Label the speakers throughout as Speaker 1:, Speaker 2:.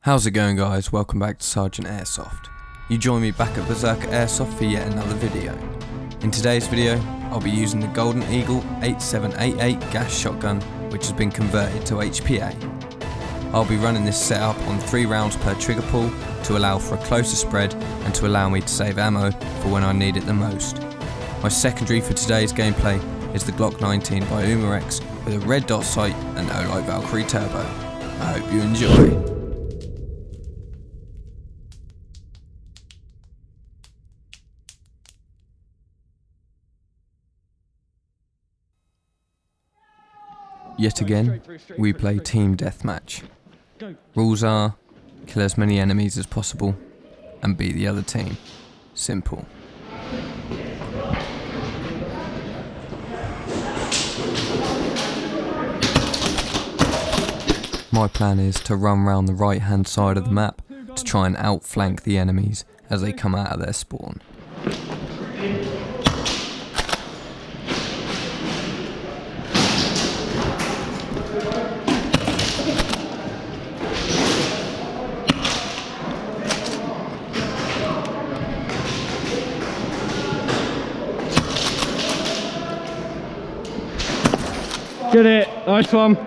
Speaker 1: How's it going, guys? Welcome back to Sergeant Airsoft. You join me back at Berserker Airsoft for yet another video. In today's video, I'll be using the Golden Eagle 8788 gas shotgun, which has been converted to HPA. I'll be running this setup on 3 rounds per trigger pull to allow for a closer spread and to allow me to save ammo for when I need it the most. My secondary for today's gameplay is the Glock 19 by Umarex with a red dot sight and Olight Valkyrie turbo. I hope you enjoy. Yet again, we play team deathmatch. Rules are, kill as many enemies as possible and beat the other team. Simple. My plan is to run round the right hand side of the map to try and outflank the enemies as they come out of their spawn.
Speaker 2: Get it, nice one.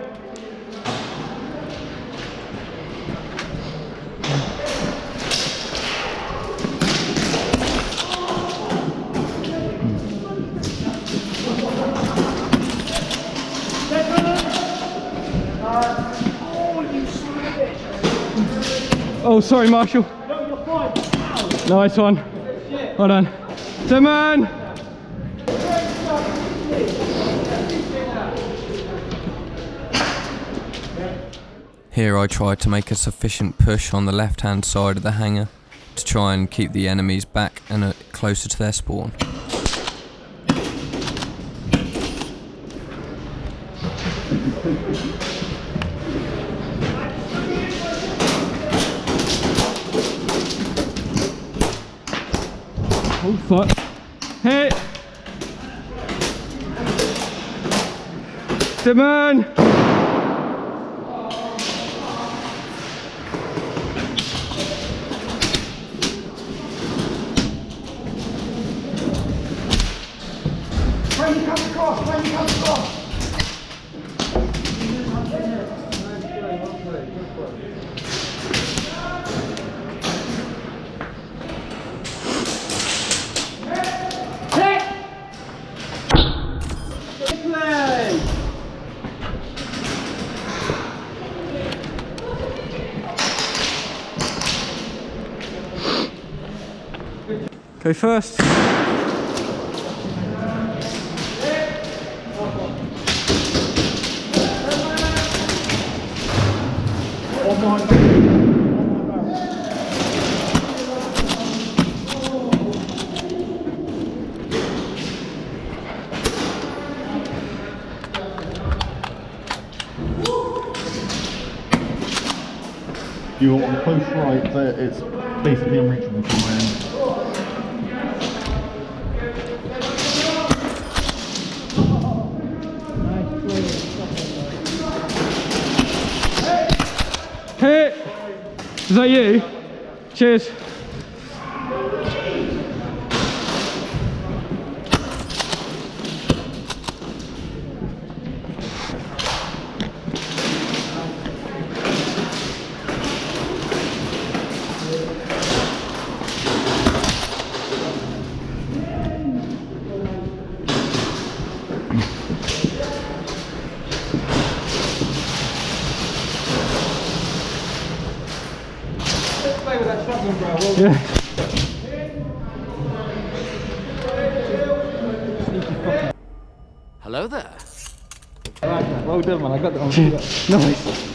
Speaker 2: Oh, sorry, Marshall. No, you're fine. Nice one. Well done. Come on.
Speaker 1: Here I tried to make a sufficient push on the left hand side of the hangar to try and keep the enemies back and closer to their spawn.
Speaker 2: Oh fuck. Hey! Come on!
Speaker 3: When you come across!
Speaker 2: Go first.
Speaker 4: You want on close right, there it's basically unreachable from my end.
Speaker 2: Hey! Is that you? Cheers. Yeah.
Speaker 5: Hello there.
Speaker 2: Well done, man. I got that one. Nice.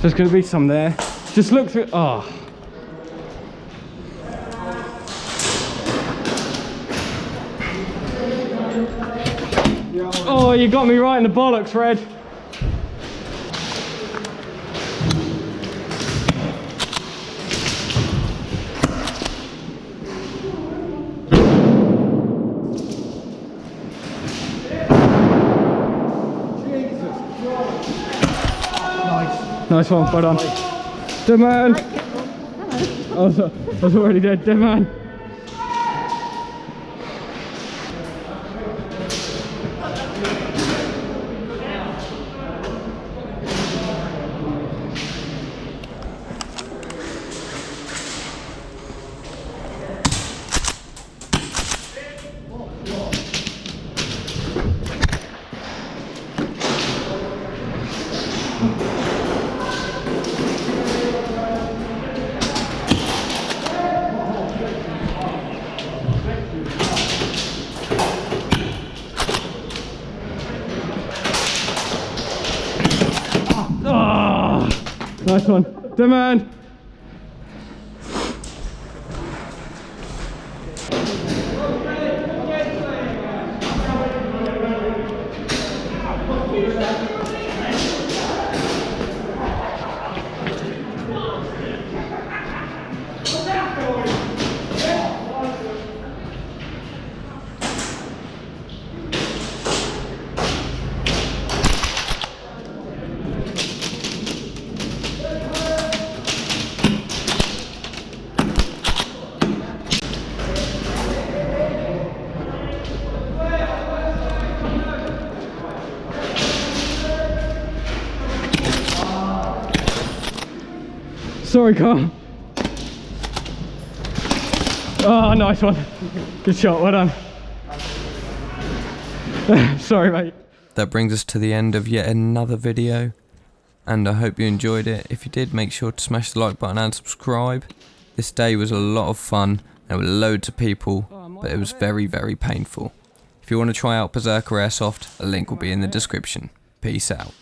Speaker 2: There's going to be some there. Just look through. Oh. Oh, you got me right in the bollocks, Red. Nice one, well done. Dead man! I was already dead, dead man. Nice one. Dead man. Sorry, Carl. Oh, nice one. Good shot, well done. Sorry, mate.
Speaker 1: That brings us to the end of yet another video, and I hope you enjoyed it. If you did, make sure to smash the like button and subscribe. This day was a lot of fun. There were loads of people, but it was very, very painful. If you want to try out Berserker Airsoft, a link will be in the description. Peace out.